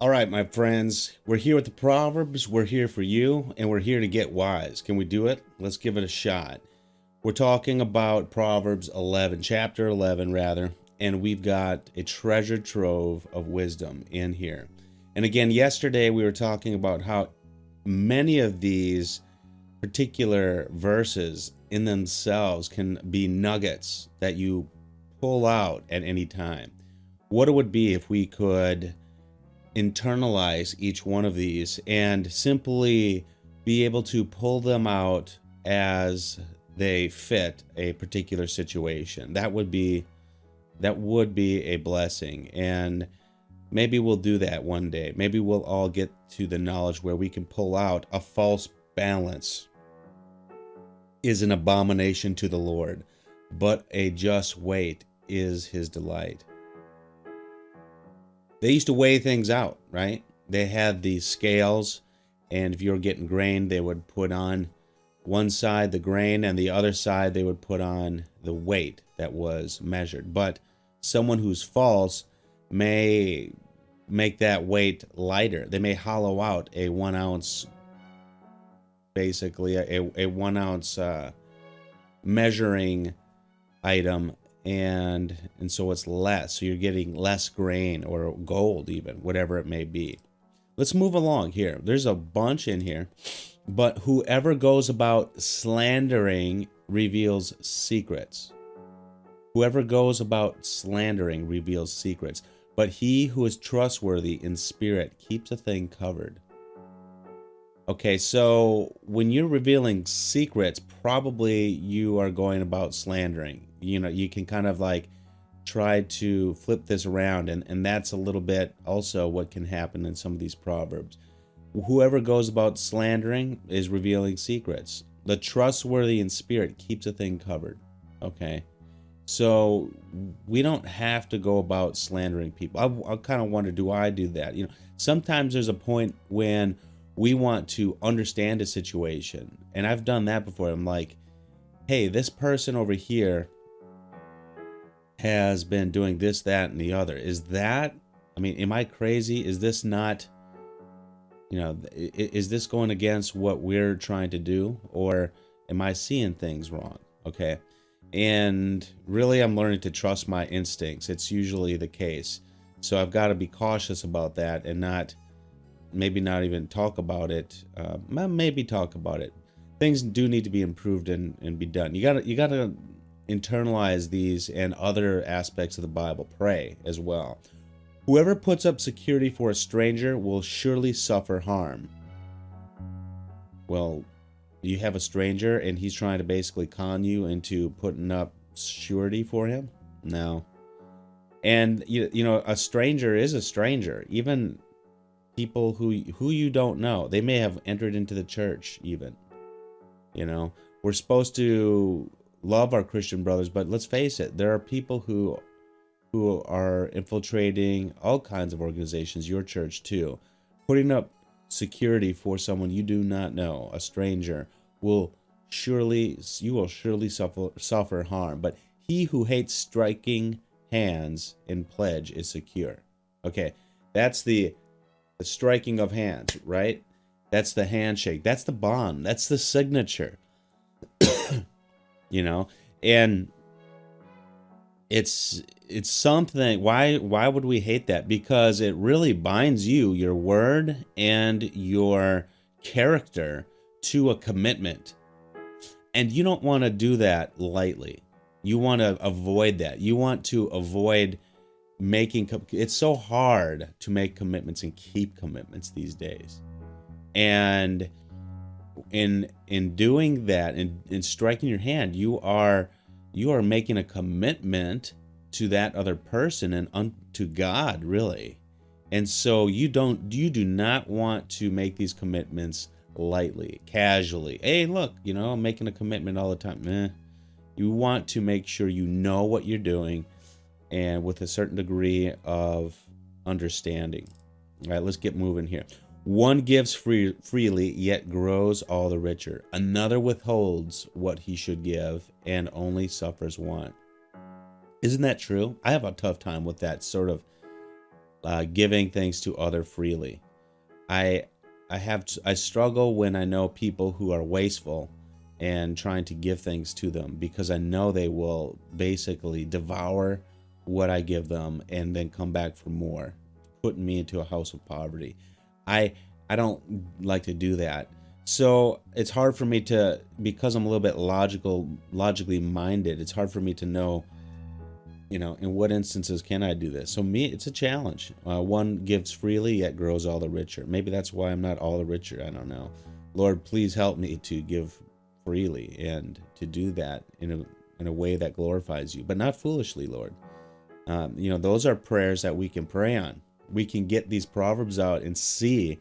All right, my friends, we're here with the Proverbs. We're here for you, and we're here to get wise. Can we do it? Let's give it a shot. We're talking about Proverbs 11, chapter 11, rather, and we've got a treasure trove of wisdom in here. And again, yesterday we were talking about how many of these particular verses in themselves can be nuggets that you pull out at any time. What it would be if we could internalize each one of these and simply be able to pull them out as they fit a particular situation. That would be a blessing, and maybe we'll do that one day. Maybe we'll all get to the knowledge where we can pull out a false balance is an abomination to the Lord, but a just weight is his delight. They used to weigh things out, right? They had these scales, and if you were getting grain, they would put on one side the grain, and the other side they would put on the weight that was measured. But someone who's false may make that weight lighter. They may hollow out a 1 ounce, basically a 1 ounce measuring item, and so it's less, so you're getting less grain or gold, even whatever it may be. Let's move along here. There's a bunch in here, but whoever goes about slandering reveals secrets. Whoever goes about slandering reveals secrets, but he who is trustworthy in spirit keeps a thing covered. Okay, so when you're revealing secrets, probably you are going about slandering. You know, you can kind of like try to flip this around, and that's a little bit also what can happen in some of these proverbs. Whoever goes about slandering is revealing secrets. The trustworthy in spirit keeps a thing covered. Okay, so we don't have to go about slandering people. I kind of wonder, do I do that? You know, sometimes there's a point when we want to understand a situation, and I've done that before. I'm like, hey, this person over here has been doing this, that, and the other. Is that, I mean, am I crazy? Is this not, you know, is this going against what we're trying to do, or am I seeing things wrong? Okay, and really I'm learning to trust my instincts. It's usually the case, so I've got to be cautious about that and maybe not even talk about it. Maybe talk about it. Things do need to be improved and be done. You gotta internalize these and other aspects of the Bible. Pray as well. Whoever puts up security for a stranger will surely suffer harm. Well, you have a stranger and he's trying to basically con you into putting up surety for him? No. And you know, a stranger is a stranger. Even people who you don't know, they may have entered into the church even. You know, we're supposed to love our Christian brothers, but let's face it, there are people who are infiltrating all kinds of organizations, your church too. Putting up security for someone you do not know, a stranger, you will surely suffer harm. But he who hates striking hands in pledge is secure. Okay, that's the striking of hands, right? That's the handshake. That's the bond. That's the signature. You know, and it's something. Why would we hate that? Because it really binds you, your word and your character, to a commitment, and you don't want to do that lightly. You want to avoid that. You want to avoid making. It's so hard to make commitments and keep commitments these days, and in doing that, in striking your hand, you are making a commitment to that other person and unto God, really. And so you do not want to make these commitments lightly, casually. Hey, look, you know, I'm making a commitment all the time. You want to make sure you know what you're doing, and with a certain degree of understanding. All right, let's get moving here. One gives freely, yet grows all the richer. Another withholds what he should give, and only suffers want. Isn't that true? I have a tough time with that sort of giving things to other freely. I I struggle when I know people who are wasteful and trying to give things to them, because I know they will basically devour what I give them and then come back for more, putting me into a house of poverty. I I don't like to do that. So it's hard for me to, because I'm a little bit logically minded, it's hard for me to know, in what instances can I do this? So me, it's a challenge. One gives freely, yet grows all the richer. Maybe that's why I'm not all the richer. I don't know. Lord, please help me to give freely and to do that in a way that glorifies you, but not foolishly, Lord. Those are prayers that we can pray on. We can get these proverbs out and see,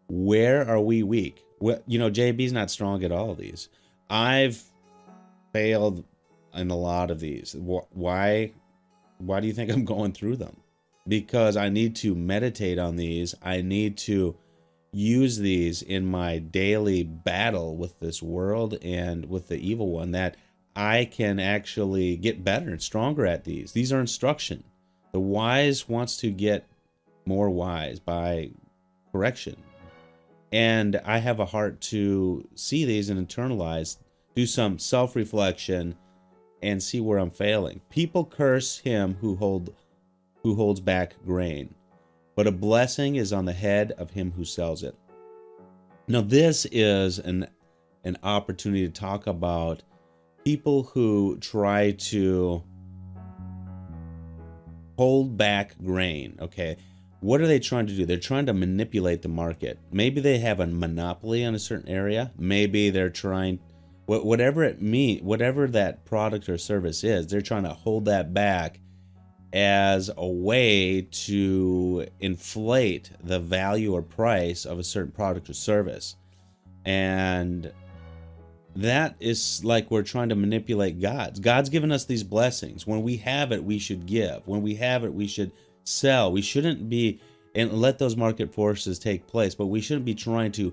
where are we weak. JB's not strong at all of these. I've failed in a lot of these. Why do you think I'm going through them? Because I need to meditate on these. I need to use these in my daily battle with this world and with the evil one, that I can actually get better and stronger at these. These are instruction. The wise wants to get more wise by correction. And I have a heart to see these and internalize, do some self-reflection, and see where I'm failing. People curse him who holds back grain, but a blessing is on the head of him who sells it. Now, this is an opportunity to talk about people who try to hold back grain. Okay, what are they trying to do? They're trying to manipulate the market. Maybe they have a monopoly on a certain area. Maybe they're trying, whatever that product or service is, they're trying to hold that back as a way to inflate the value or price of a certain product or service. And that is like we're trying to manipulate God's given us these blessings. When we have it, we should give. When we have it, we should sell. We shouldn't be, and let those market forces take place, but we shouldn't be trying to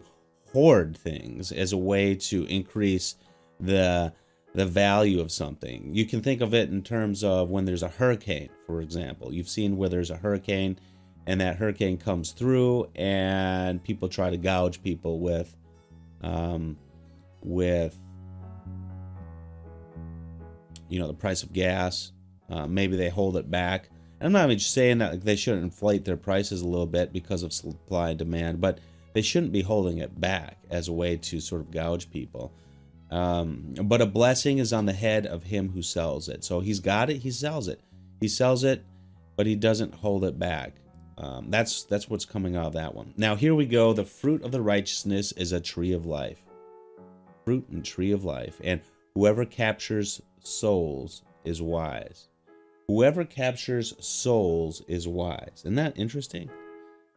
hoard things as a way to increase the value of something. You can think of it in terms of when there's a hurricane, for example. You've seen where there's a hurricane and that hurricane comes through and people try to gouge people with the price of gas. Maybe they hold it back. I'm not even just saying that they shouldn't inflate their prices a little bit because of supply and demand, but they shouldn't be holding it back as a way to sort of gouge people. But a blessing is on the head of him who sells it. So he's got it, he sells it. He sells it, but he doesn't hold it back. That's what's coming out of that one. Now, here we go. The fruit of the righteousness is a tree of life. Fruit and tree of life. And whoever captures souls is wise. Whoever captures souls is wise. Isn't that interesting?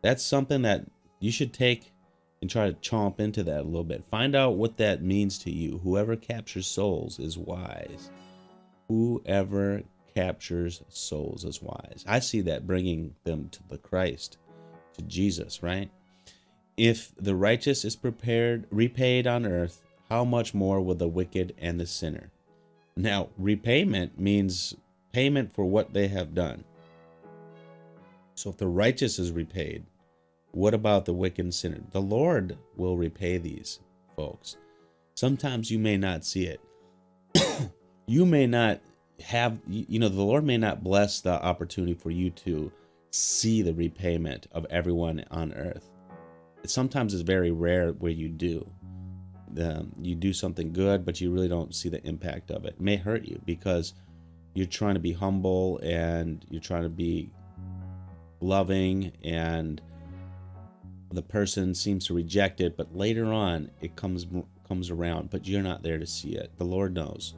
That's something that you should take and try to chomp into that a little bit. Find out what that means to you. Whoever captures souls is wise. Whoever captures souls is wise. I see that bringing them to the Christ, to Jesus, right? If the righteous is repaid on earth, how much more will the wicked and the sinner? Now, repayment means payment for what they have done. So if the righteous is repaid, what about the wicked and sinner? The Lord will repay these folks. Sometimes you may not see it. You may not have, the Lord may not bless the opportunity for you to see the repayment of everyone on earth. Sometimes it's very rare where you do. You do something good, but you really don't see the impact of it. It may hurt you because you're trying to be humble and you're trying to be loving, and the person seems to reject it, but later on it comes around, but you're not there to see it. The Lord knows.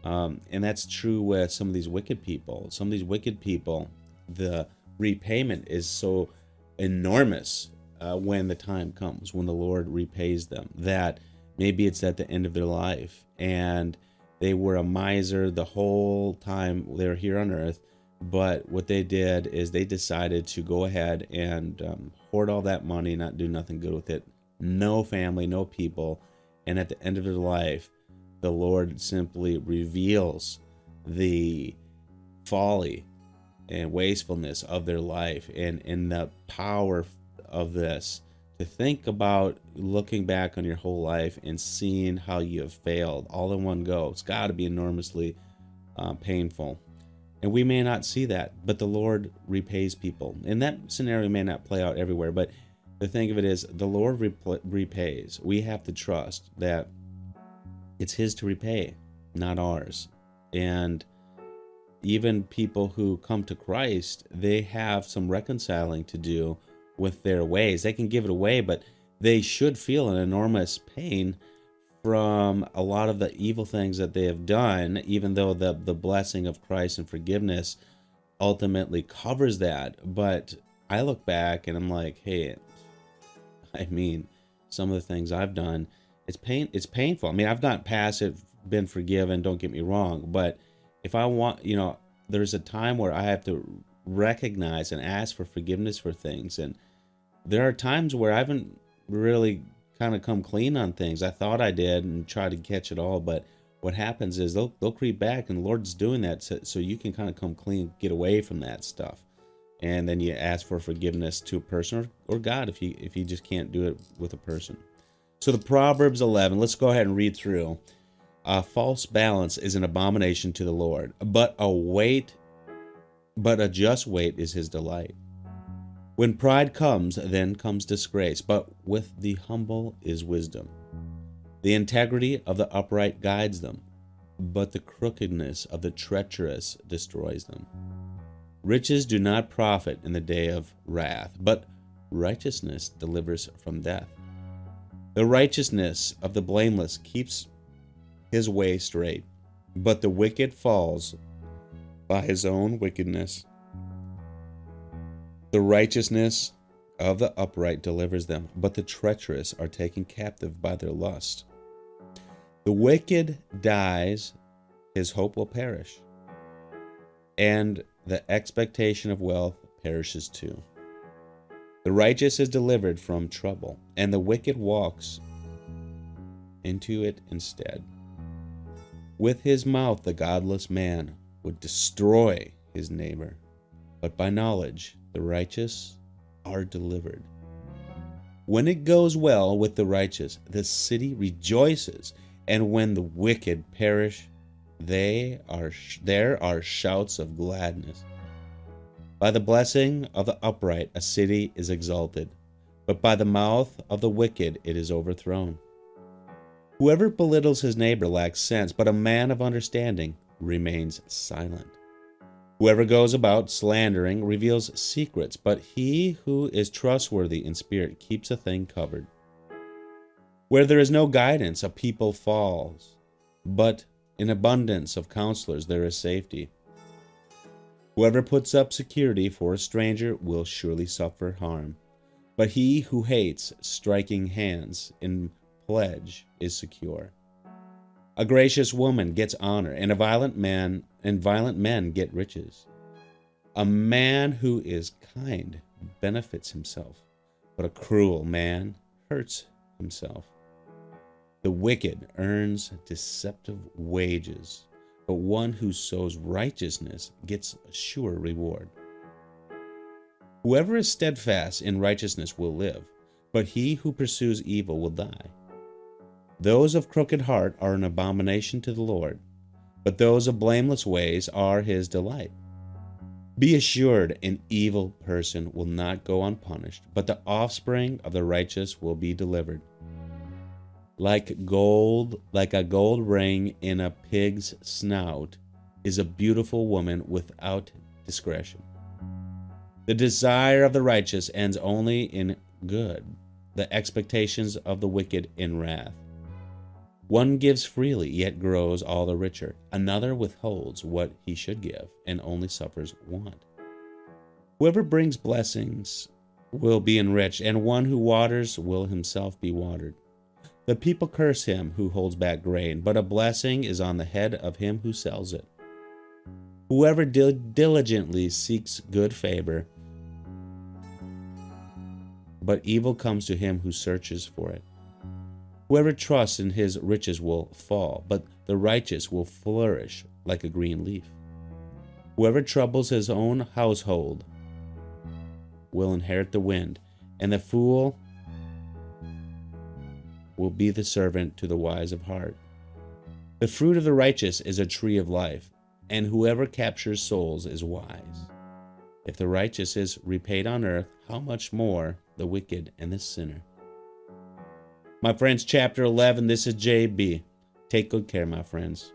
And that's true with some of these wicked people. Some of these wicked people, the repayment is so enormous when the time comes, when the Lord repays them, that maybe it's at the end of their life and they were a miser the whole time they were here on earth. But what they did is they decided to go ahead and hoard all that money, not do nothing good with it. No family, no people. And at the end of their life, the Lord simply reveals the folly and wastefulness of their life, and the power of this, to think about looking back on your whole life and seeing how you have failed all in one go. It's got to be enormously painful. And we may not see that, but the Lord repays people. And that scenario may not play out everywhere, but the thing of it is, the Lord repays. We have to trust that it's His to repay, not ours. And even people who come to Christ, they have some reconciling to do with their ways. They can give it away, but they should feel an enormous pain from a lot of the evil things that they have done, even though the blessing of Christ and forgiveness ultimately covers that. But I look back and I'm like, hey, I mean, some of the things I've done, it's painful. I mean, I've not passive been forgiven, don't get me wrong, but if I want, there's a time where I have to recognize and ask for forgiveness for things. And there are times where I haven't really kind of come clean on things. I thought I did and try to catch it all, but what happens is they'll creep back, and the Lord's doing that so you can kind of come clean, get away from that stuff. And then you ask for forgiveness to a person or God if you just can't do it with a person. So the Proverbs 11, let's go ahead and read through. False balance is an abomination to the Lord, but a just weight is His delight. When pride comes, then comes disgrace, but with the humble is wisdom. The integrity of the upright guides them, but the crookedness of the treacherous destroys them. Riches do not profit in the day of wrath, but righteousness delivers from death. The righteousness of the blameless keeps his way straight, but the wicked falls by his own wickedness. The righteousness of the upright delivers them, but the treacherous are taken captive by their lust. The wicked dies, his hope will perish, and the expectation of wealth perishes too. The righteous is delivered from trouble, and the wicked walks into it instead. With his mouth the godless man would destroy his neighbor, but by knowledge the righteous are delivered. When it goes well with the righteous, the city rejoices, and when the wicked perish, there are shouts of gladness. By the blessing of the upright a city is exalted, but by the mouth of the wicked it is overthrown. Whoever belittles his neighbor lacks sense, but a man of understanding remains silent. Whoever goes about slandering reveals secrets, but he who is trustworthy in spirit keeps a thing covered. Where there is no guidance, a people falls, but in abundance of counselors there is safety. Whoever puts up security for a stranger will surely suffer harm, but he who hates striking hands in pledge is secure. A gracious woman gets honor, and violent men get riches. A man who is kind benefits himself, but a cruel man hurts himself. The wicked earns deceptive wages, but one who sows righteousness gets a sure reward. Whoever is steadfast in righteousness will live, but he who pursues evil will die. Those of crooked heart are an abomination to the Lord, but those of blameless ways are His delight. Be assured, an evil person will not go unpunished, but the offspring of the righteous will be delivered. Like a gold ring in a pig's snout is a beautiful woman without discretion. The desire of the righteous ends only in good, the expectations of the wicked in wrath. One gives freely, yet grows all the richer. Another withholds what he should give, and only suffers want. Whoever brings blessings will be enriched, and one who waters will himself be watered. The people curse him who holds back grain, but a blessing is on the head of him who sells it. Whoever diligently seeks good favor, but evil comes to him who searches for it. Whoever trusts in his riches will fall, but the righteous will flourish like a green leaf. Whoever troubles his own household will inherit the wind, and the fool will be the servant to the wise of heart. The fruit of the righteous is a tree of life, and whoever captures souls is wise. If the righteous is repaid on earth, how much more the wicked and the sinner? My friends, chapter 11, this is JB. Take good care, my friends.